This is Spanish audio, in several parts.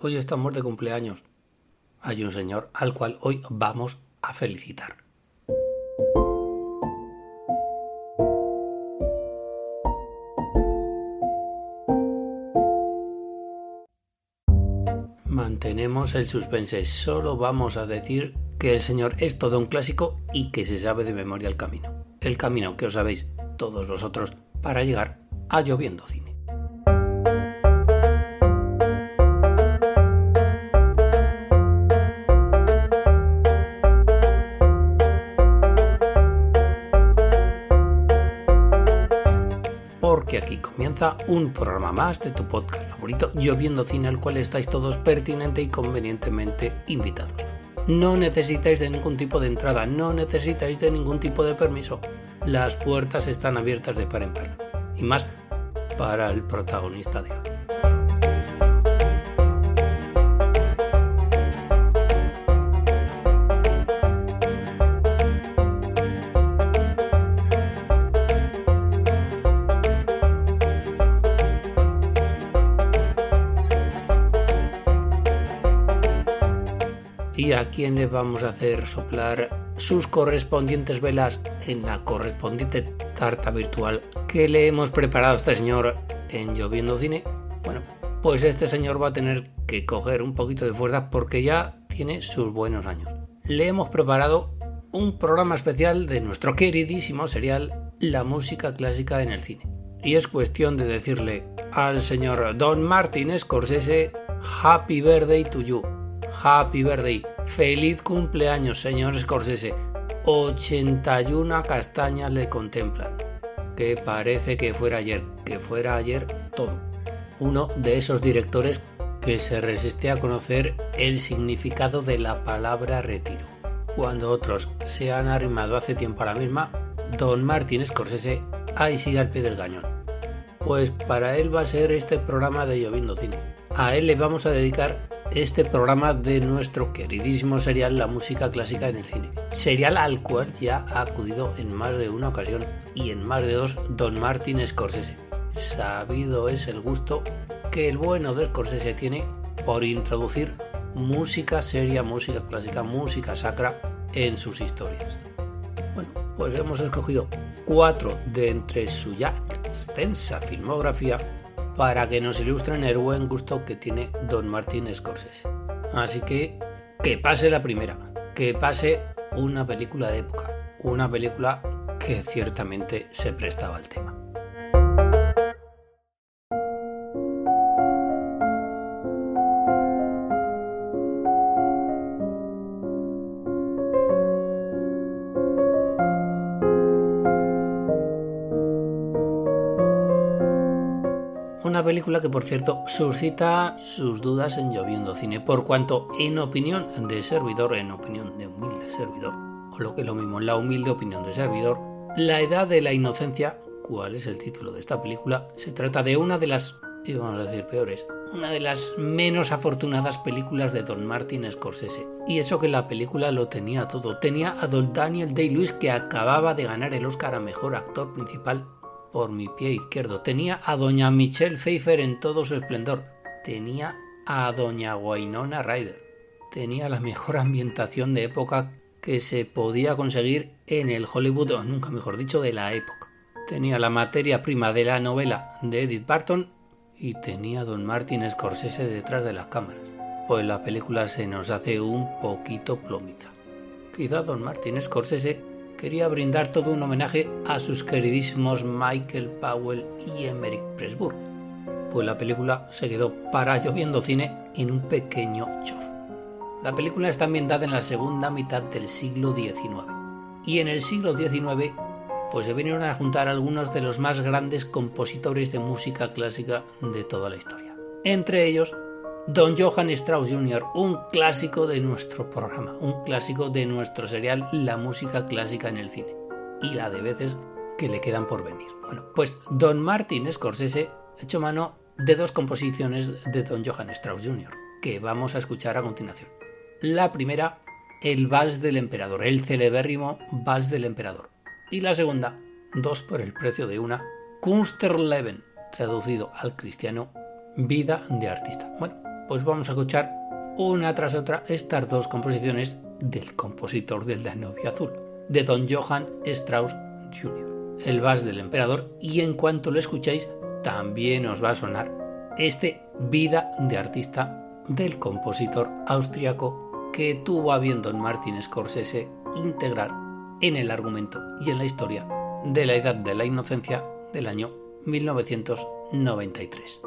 hoy estamos de cumpleaños. Hay un señor al cual hoy vamos a felicitar. Mantenemos el suspense, solo vamos a decir que el señor es todo un clásico y que se sabe de memoria el camino. El camino que os sabéis todos vosotros para llegar a Lloviendo Cine. Porque aquí comienza un programa más de tu podcast favorito, Lloviendo Cine, al cual estáis todos pertinente y convenientemente invitados. No necesitáis de ningún tipo de entrada, no necesitáis de ningún tipo de permiso. Las puertas están abiertas de par en par. Y más para el protagonista de hoy. ¿Y a quién le vamos a hacer soplar sus correspondientes velas en la correspondiente tarta virtual que le hemos preparado a este señor en Lloviendo Cine? Bueno, pues este señor va a tener que coger un poquito de fuerza porque ya tiene sus buenos años. Le hemos preparado un programa especial de nuestro queridísimo serial La música clásica en el cine. Y es cuestión de decirle al señor Don Martin Scorsese, Happy Birthday to you. Happy Birthday, feliz cumpleaños, señor Scorsese. 81 castañas le contemplan. Que parece que fuera ayer todo. Uno de esos directores que se resiste a conocer el significado de la palabra retiro. Cuando otros se han arrimado hace tiempo a la misma, Don Martin Scorsese ahí sigue al pie del cañón. Pues para él va a ser este programa de Lloviendo Cine. A él le vamos a dedicar este programa de nuestro queridísimo serial La música clásica en el cine. Serial al cual ya ha acudido en más de una ocasión y en más de dos Don Martin Scorsese. Sabido es el gusto que el bueno de Scorsese tiene por introducir música seria, música clásica, música sacra en sus historias. Bueno, pues hemos escogido 4 de entre su ya extensa filmografía para que nos ilustren el buen gusto que tiene Don Martin Scorsese. Así que pase la primera, que pase una película de época, una película que ciertamente se prestaba al tema. Una película que, por cierto, suscita sus dudas en Lloviendo Cine, por cuanto, en opinión de servidor, en opinión de humilde servidor, o lo que es lo mismo, la humilde opinión de servidor, La edad de la inocencia, ¿cuál es el título de esta película? Se trata de una de las, y vamos a decir peores, una de las menos afortunadas películas de Don Martin Scorsese. Y eso que la película lo tenía todo. Tenía a Don Daniel Day-Lewis, que acababa de ganar el Oscar a Mejor Actor Principal por mi pie izquierdo. Tenía a doña Michelle Pfeiffer en todo su esplendor. Tenía a doña Winona Ryder. Tenía la mejor ambientación de época que se podía conseguir en el Hollywood, o nunca mejor dicho, de la época. Tenía la materia prima de la novela de Edith Barton y tenía a Don Martin Scorsese detrás de las cámaras. Pues la película se nos hace un poquito plomiza. Quizá Don Martin Scorsese quería brindar todo un homenaje a sus queridísimos Michael Powell y Emerick Pressburger. Pues la película se quedó para Lloviendo Cine en un pequeño chof. La película está ambientada en la segunda mitad del siglo XIX. Y en el siglo XIX pues se vinieron a juntar algunos de los más grandes compositores de música clásica de toda la historia. Entre ellos, Don Johann Strauss Jr., un clásico de nuestro programa, un clásico de nuestro serial La música clásica en el cine, y la de veces que le quedan por venir. Bueno, pues Don Martin Scorsese echó mano de 2 composiciones de Don Johann Strauss Jr., que vamos a escuchar a continuación. La primera, el Vals del Emperador, el celebérrimo Vals del Emperador. Y la segunda, 2 por el precio de una, Kunsterleben, traducido al cristiano, vida de artista. Bueno, pues vamos a escuchar una tras otra estas dos composiciones del compositor del Danubio Azul, de Don Johann Strauss Jr., el Vals del Emperador, y en cuanto lo escucháis también os va a sonar este Vida de artista del compositor austriaco que tuvo a bien don Martin Scorsese integrar en el argumento y en la historia de la Edad de la Inocencia del año 1993.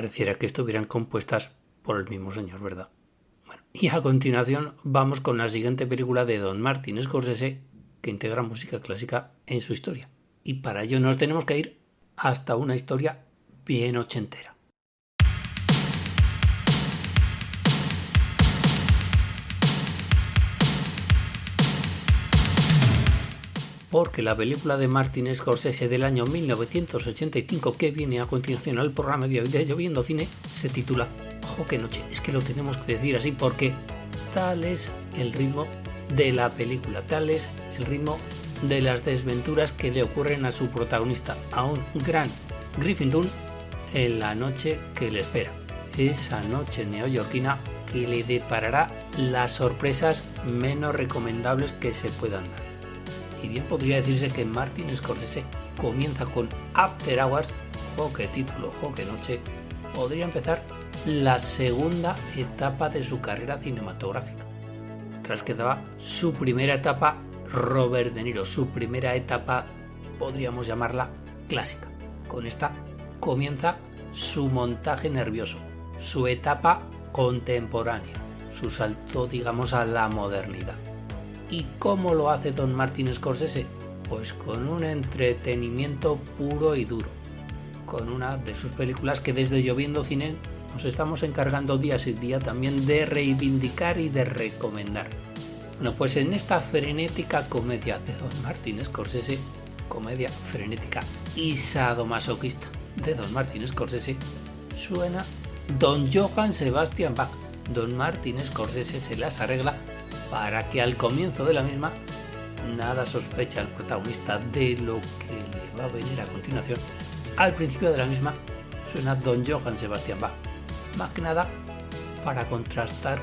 pareciera que estuvieran compuestas por el mismo señor, ¿verdad? Bueno, y a continuación vamos con la siguiente película de Don Martin Scorsese, que integra música clásica en su historia. Y para ello nos tenemos que ir hasta una historia bien ochentera. Porque la película de Martin Scorsese del año 1985 que viene a continuación al programa de hoy de Lloviendo Cine se titula ¡Jo, qué noche! Es que lo tenemos que decir así porque tal es el ritmo de la película, tal es el ritmo de las desventuras que le ocurren a su protagonista, a un gran Griffin Dunne, en la noche que le espera. Esa noche neoyorquina que le deparará las sorpresas menos recomendables que se puedan dar. Y bien podría decirse que Martin Scorsese comienza con After Hours, jo que título, jo que noche, podría empezar la segunda etapa de su carrera cinematográfica. Tras que daba su primera etapa Robert De Niro, su primera etapa podríamos llamarla clásica. Con esta comienza su montaje nervioso, su etapa contemporánea, su salto digamos a la modernidad. ¿Y cómo lo hace Don Martin Scorsese? Pues con un entretenimiento puro y duro, con una de sus películas que desde Lloviendo Cine nos estamos encargando día y día también de reivindicar y de recomendar. Bueno, pues en esta frenética comedia de Don Martin Scorsese, comedia frenética y sadomasoquista de Don Martin Scorsese, suena Don Johann Sebastian Bach. Don Martin Scorsese se las arregla para que al comienzo de la misma nada sospecha el protagonista de lo que le va a venir a continuación. Al principio de la misma suena Don Johann Sebastian Bach, más que nada para contrastar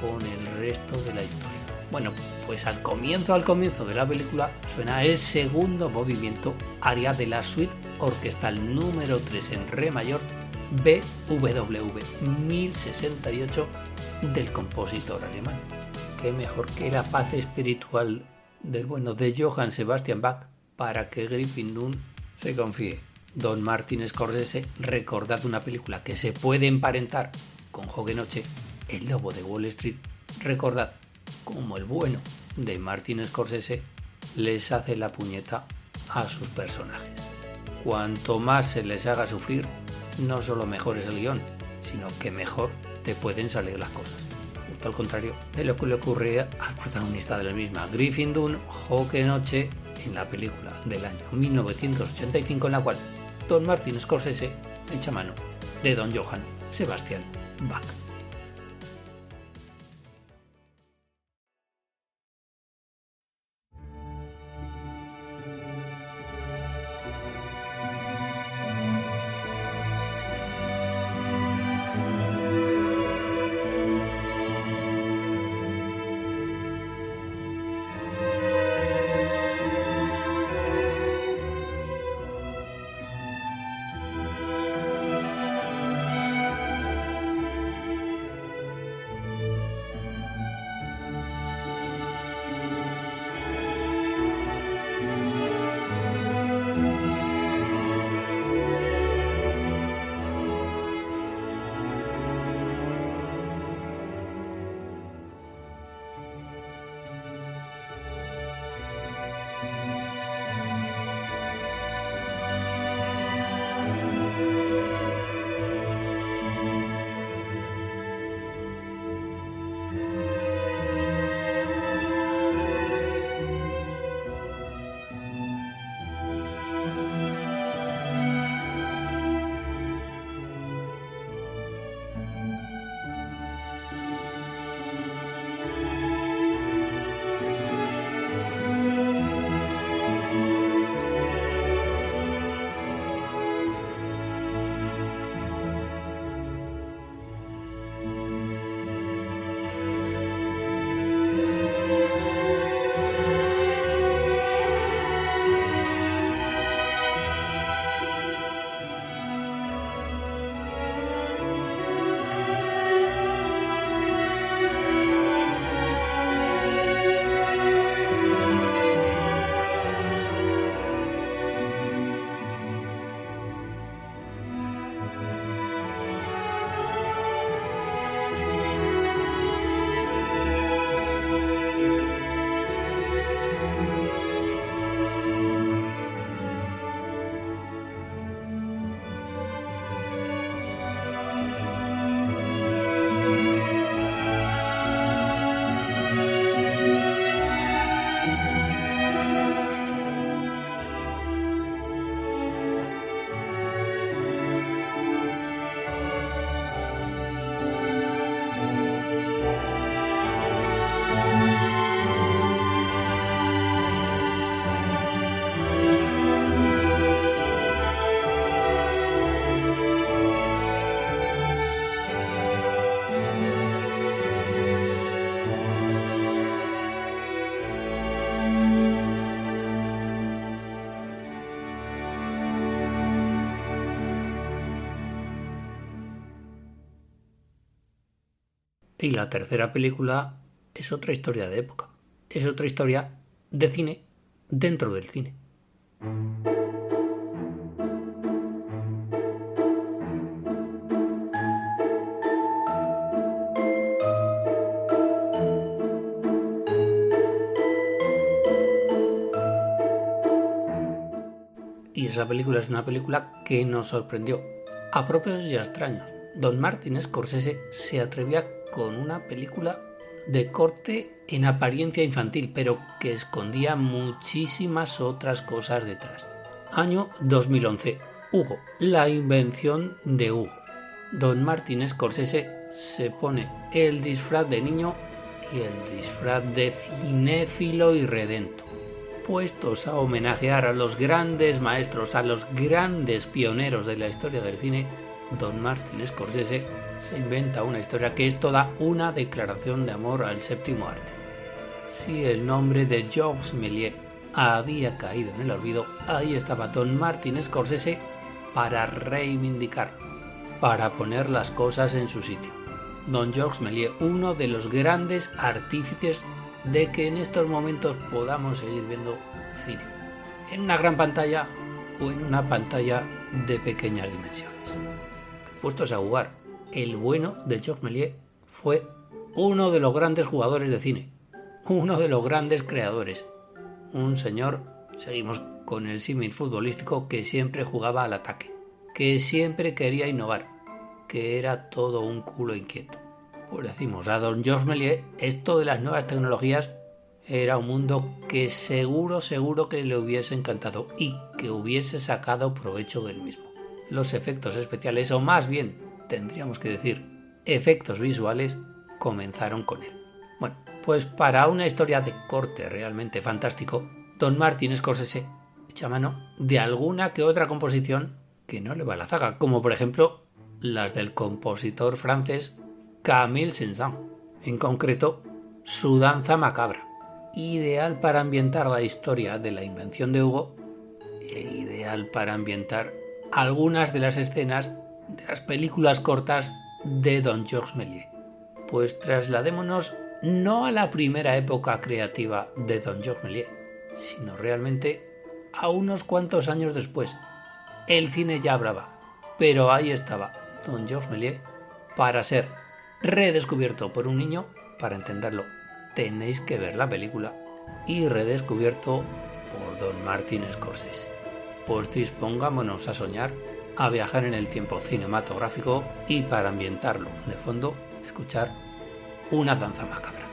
con el resto de la historia. Bueno, pues al comienzo de la película suena el segundo movimiento, aria de la suite orquestal número 3 en re mayor, BWV 1068 del compositor alemán. Qué mejor que la paz espiritual del bueno de Johann Sebastian Bach para que Griffin Dunne se confíe. Don Martin Scorsese, recordad una película que se puede emparentar con Jo que noche, El lobo de Wall Street. Recordad cómo el bueno de Martin Scorsese les hace la puñeta a sus personajes. Cuanto más se les haga sufrir, no solo mejor es el guión, sino que mejor te pueden salir las cosas. Justo al contrario de lo que le ocurre al protagonista de la misma, Griffin Dunne, Jo que noche, en la película del año 1985 en la cual Don Martin Scorsese echa mano de Don Johann Sebastian Bach. Y la tercera película es otra historia de época. Es otra historia de cine dentro del cine. Y esa película es una película que nos sorprendió a propios y a extraños. Don Martin Scorsese se atrevía con una película de corte en apariencia infantil, pero que escondía muchísimas otras cosas detrás. Año 2011. Hugo, la invención de Hugo. Don Martin Scorsese se pone el disfraz de niño y el disfraz de cinéfilo y redento, puestos a homenajear a los grandes maestros, a los grandes pioneros de la historia del cine. Don Martin Scorsese se inventa una historia que es toda una declaración de amor al séptimo arte. Si el nombre de Georges Méliès había caído en el olvido, ahí estaba Don Martin Scorsese para reivindicarlo, para poner las cosas en su sitio. Don Georges Méliès, uno de los grandes artífices de que en estos momentos podamos seguir viendo cine, en una gran pantalla o en una pantalla de pequeñas dimensiones. Puestos a jugar, el bueno de Georges Méliès fue uno de los grandes jugadores de cine, uno de los grandes creadores, un señor, seguimos con el símil futbolístico, que siempre jugaba al ataque, que siempre quería innovar, que era todo un culo inquieto. Pues decimos, a don Georges Méliès esto de las nuevas tecnologías era un mundo que seguro que le hubiese encantado y que hubiese sacado provecho del mismo. Los efectos especiales, o más bien tendríamos que decir efectos visuales, comenzaron con él. Bueno, pues para una historia de corte realmente fantástico, don Martin Scorsese echa mano de alguna que otra composición que no le va a la zaga, como por ejemplo las del compositor francés Camille Saint-Saëns, en concreto su danza macabra, ideal para ambientar la historia de la invención de Hugo e ideal para ambientar algunas de las escenas de las películas cortas de don Georges Méliès. Pues trasladémonos no a la primera época creativa de don Georges Méliès, sino realmente a unos cuantos años después. El cine ya hablaba, pero ahí estaba don Georges Méliès para ser redescubierto por un niño. Para entenderlo, tenéis que ver la película. Y redescubierto por don Martin Scorsese. Pues dispongámonos a soñar, a viajar en el tiempo cinematográfico y para ambientarlo de fondo, escuchar una danza macabra.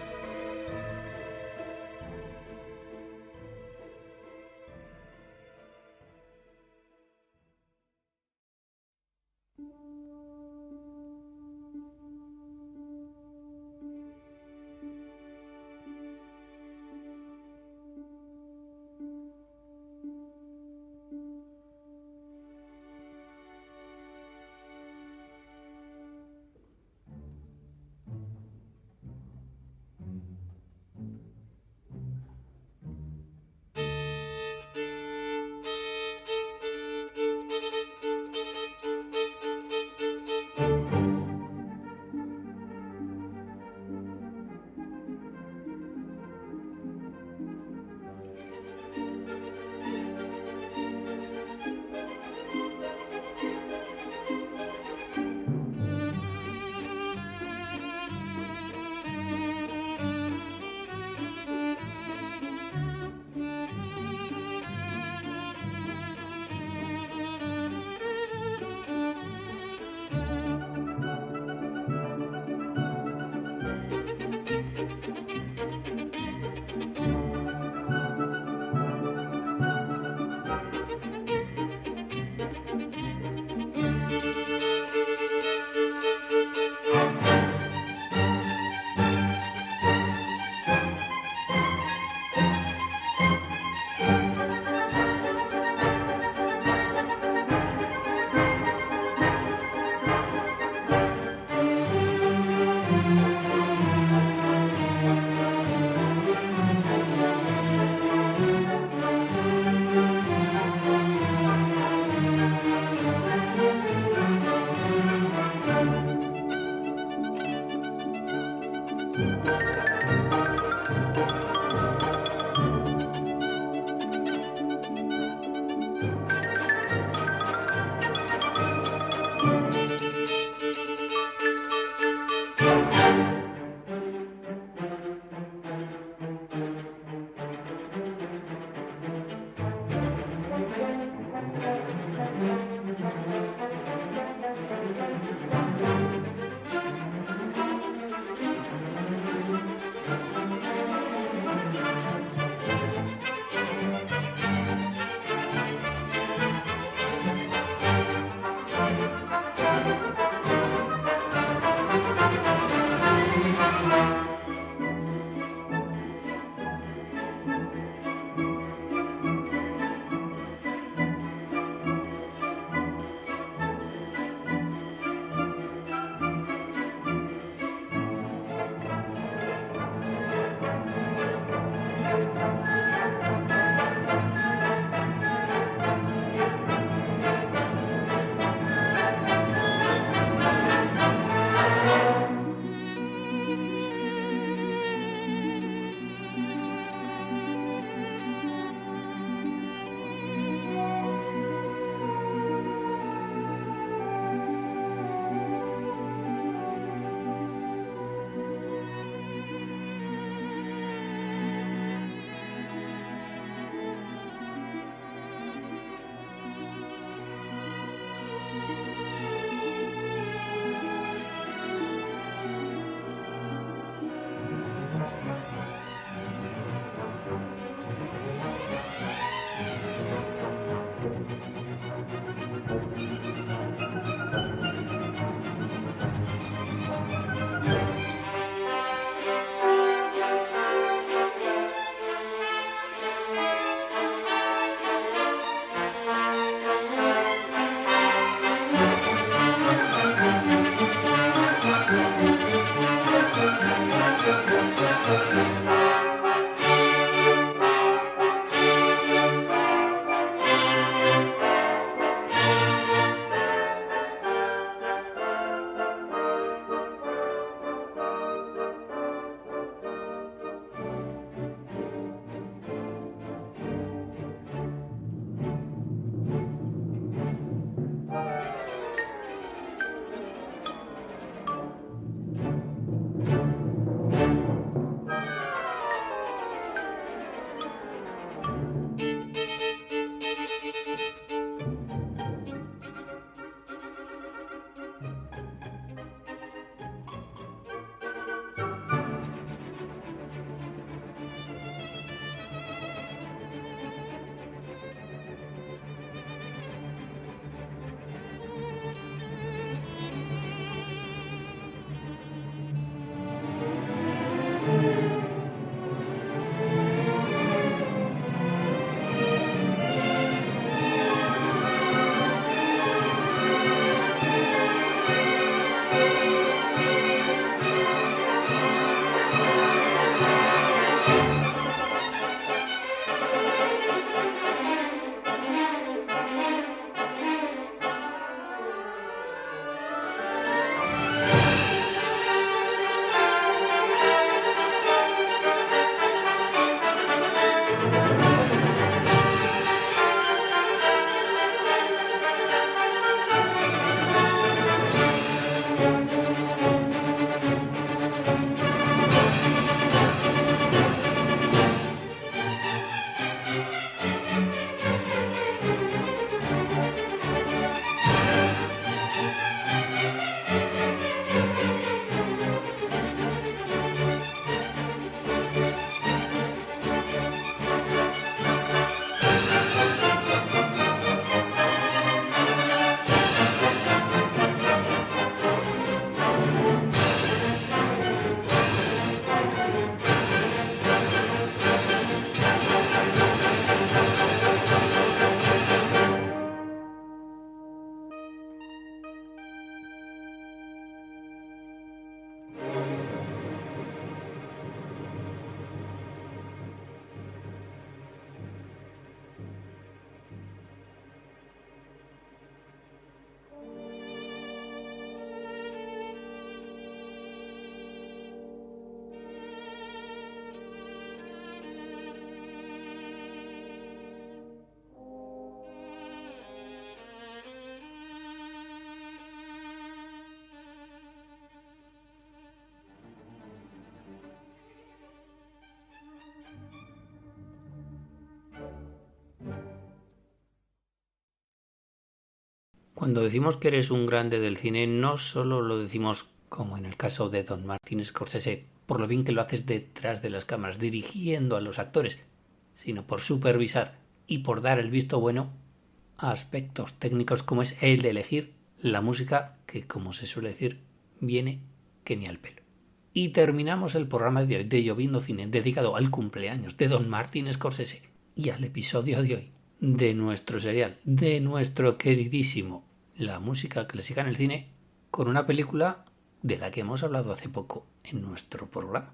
Cuando decimos que eres un grande del cine, no solo lo decimos, como en el caso de Don Martin Scorsese, por lo bien que lo haces detrás de las cámaras, dirigiendo a los actores, sino por supervisar y por dar el visto bueno a aspectos técnicos como es el de elegir la música que, como se suele decir, viene que ni al pelo. Y terminamos el programa de hoy de Lloviendo Cine, dedicado al cumpleaños de Don Martin Scorsese y al episodio de hoy de nuestro serial, de nuestro queridísimo La música clásica en el cine, con una película de la que hemos hablado hace poco en nuestro programa.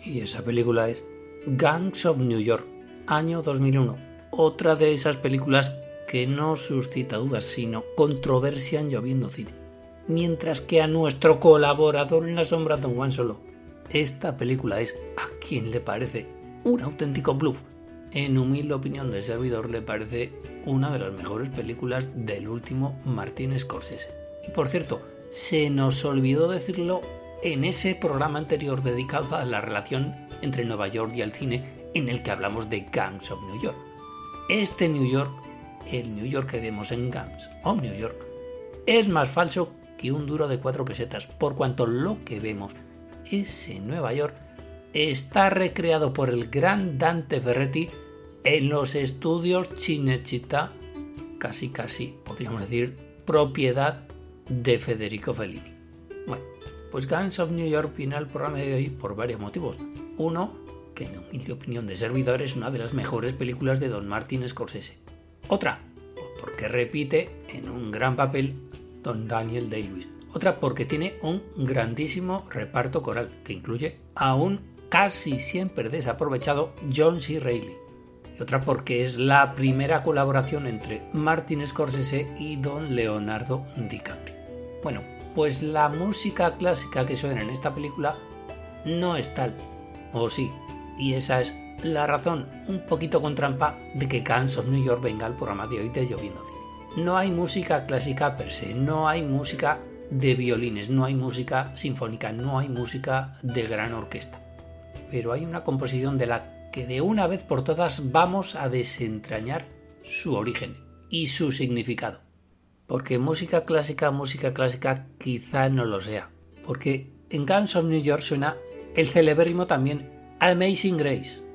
Y esa película es Gangs of New York, año 2001. Otra de esas películas que no suscita dudas, sino controversia en Lloviendo Cine. Mientras que a nuestro colaborador en la sombra, Don Juan Solo, esta película es, a quien le parece, un auténtico bluff. En humilde opinión del servidor, le parece una de las mejores películas del último Martin Scorsese. Y por cierto, se nos olvidó decirlo en ese programa anterior dedicado a la relación entre Nueva York y el cine, en el que hablamos de Gangs of New York. Este New York, el New York que vemos en Gangs of New York, es más falso que un duro de 4 pesetas, por cuanto lo que vemos, ese Nueva York, está recreado por el gran Dante Ferretti en los estudios Cinecittà, casi podríamos decir propiedad de Federico Fellini. Bueno, pues Gangs of New York viene al programa de hoy por varios motivos. Uno, que en humilde opinión de servidor es una de las mejores películas de Don Martin Scorsese. Otra, porque repite en un gran papel Don Daniel Day-Lewis. Otra, porque tiene un grandísimo reparto coral que incluye a un casi siempre desaprovechado John C. Reilly. Y otra, porque es la primera colaboración entre Martin Scorsese y Don Leonardo DiCaprio. Bueno, pues la música clásica que suena en esta película no es tal, o sí, y esa es la razón, un poquito con trampa, de que Gangs of New York venga al programa de hoy de Lloviendo Cine. No hay música clásica per se, no hay música de violines, no hay música sinfónica, no hay música de gran orquesta. Pero hay una composición de la que de una vez por todas vamos a desentrañar su origen y su significado. Porque música clásica quizá no lo sea. Porque en Gangs of New York suena el celebérrimo también Amazing Grace.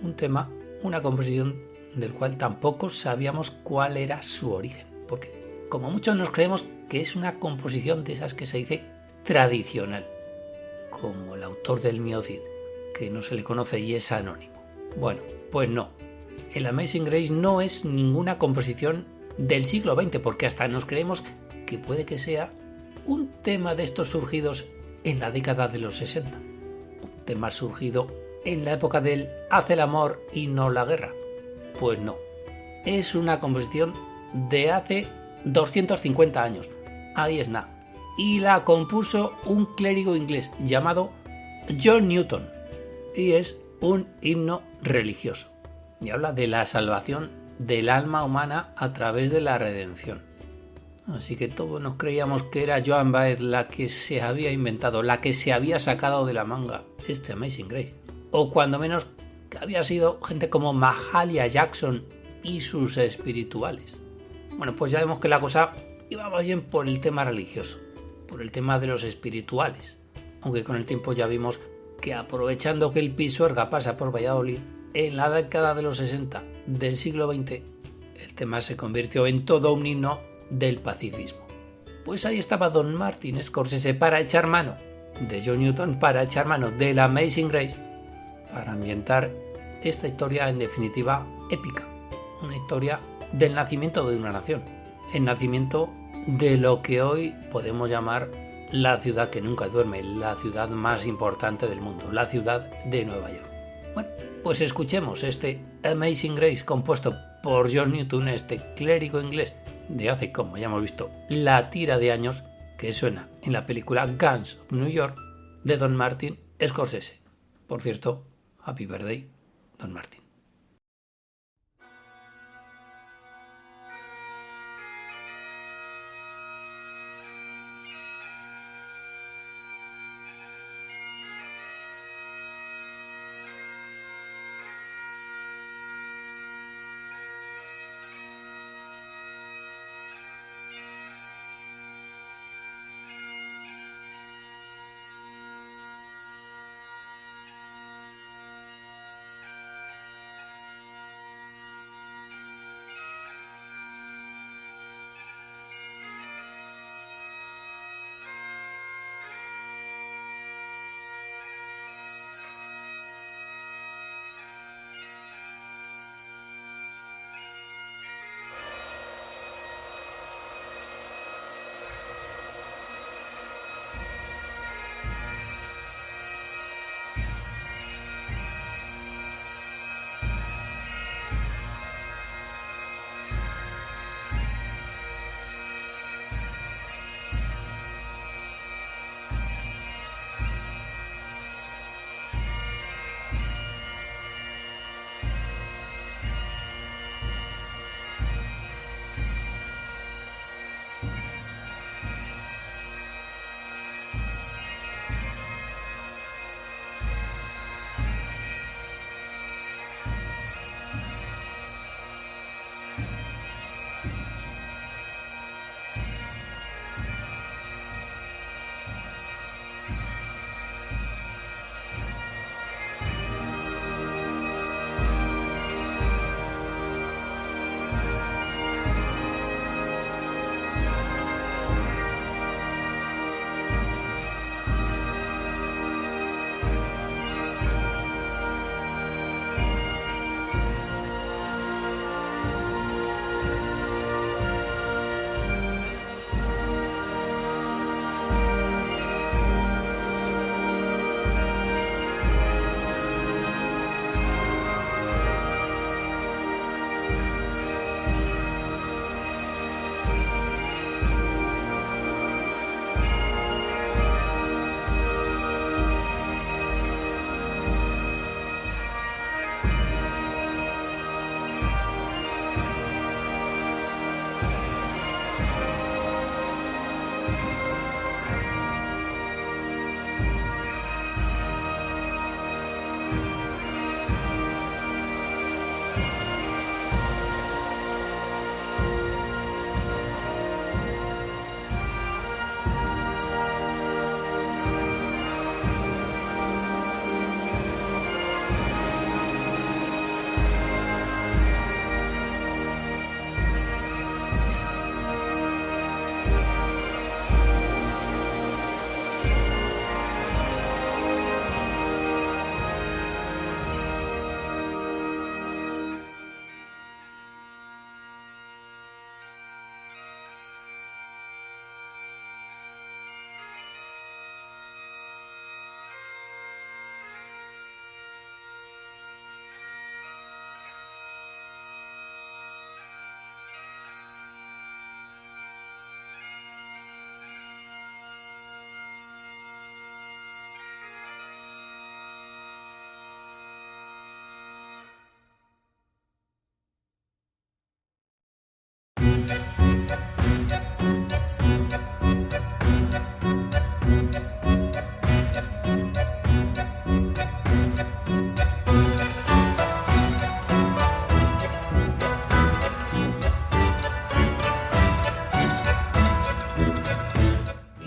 Un tema, una composición del cual tampoco sabíamos cuál era su origen. Porque como muchos nos creemos que es una composición de esas que se dice tradicional. Como el autor del Mio Cid, que no se le conoce y es anónimo. Bueno, pues no. El Amazing Grace no es ninguna composición del siglo XX, porque hasta nos creemos que puede que sea un tema de estos surgidos en la década de los 60. Un tema surgido en la época del haz el amor y no la guerra. Pues no. Es una composición de hace 250 años. Ahí es nada. Y la compuso un clérigo inglés llamado John Newton. Y es un himno religioso. Y habla de la salvación del alma humana a través de la redención. Así que todos nos creíamos que era Joan Baez la que se había inventado, la que se había sacado de la manga este Amazing Grace. O cuando menos que había sido gente como Mahalia Jackson y sus espirituales. Bueno, pues ya vemos que la cosa iba más bien por el tema religioso, por el tema de los espirituales. Aunque con el tiempo ya vimos que aprovechando que el Pisuerga pasa por Valladolid, en la década de los 60 del siglo XX, el tema se convirtió en todo un himno del pacifismo. Pues ahí estaba Don Martin Scorsese para echar mano de John Newton, para echar mano de la Amazing Grace, para ambientar esta historia en definitiva épica, una historia del nacimiento de una nación, el nacimiento de lo que hoy podemos llamar la ciudad que nunca duerme, la ciudad más importante del mundo, la ciudad de Nueva York. Bueno, pues escuchemos este Amazing Grace compuesto por John Newton, este clérigo inglés de hace, como ya hemos visto, la tira de años, que suena en la película Gangs of New York de Don Martin Scorsese. Por cierto, Happy Birthday, Don Martin.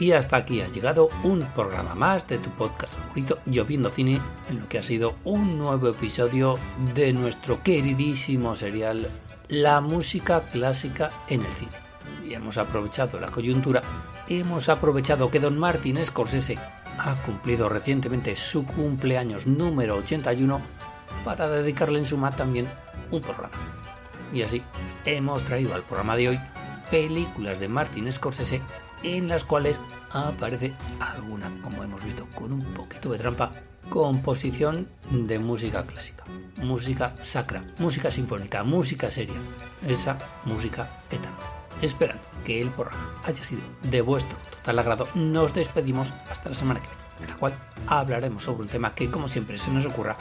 Y hasta aquí ha llegado un programa más de tu podcast favorito, Lloviendo Cine, en lo que ha sido un nuevo episodio de nuestro queridísimo serial La música clásica en el cine. Y hemos aprovechado la coyuntura, hemos aprovechado que don Martin Scorsese ha cumplido recientemente su cumpleaños número 81 para dedicarle en suma también un programa. Y así hemos traído al programa de hoy películas de Martin Scorsese en las cuales aparece alguna, como hemos visto, con un poquito de trampa, composición de música clásica, música sacra, música sinfónica, música seria, esa música eterna. Esperando que el programa haya sido de vuestro total agrado, nos despedimos hasta la semana que viene, en la cual hablaremos sobre un tema que, como siempre, se nos ocurra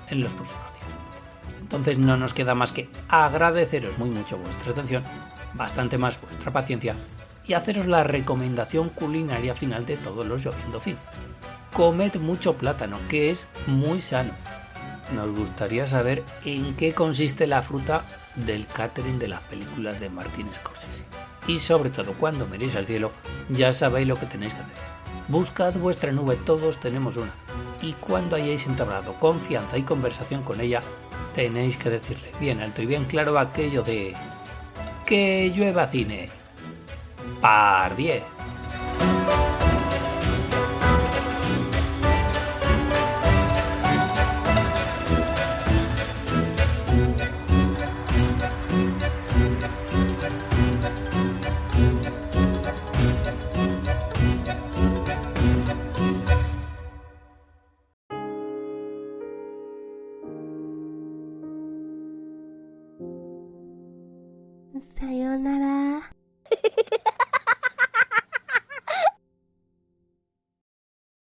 en los próximos días. Entonces no nos queda más que agradeceros muy mucho vuestra atención, bastante más vuestra paciencia, y haceros la recomendación culinaria final de todos los Lloviendo Cine. Comed mucho plátano, que es muy sano. Nos gustaría saber en qué consiste la fruta del catering de las películas de Martin Scorsese. Y sobre todo, cuando miréis al cielo, ya sabéis lo que tenéis que hacer. Buscad vuestra nube, todos tenemos una. Y cuando hayáis entablado confianza y conversación con ella, tenéis que decirle bien alto y bien claro aquello de que llueva cine. Par 10. Sayonara.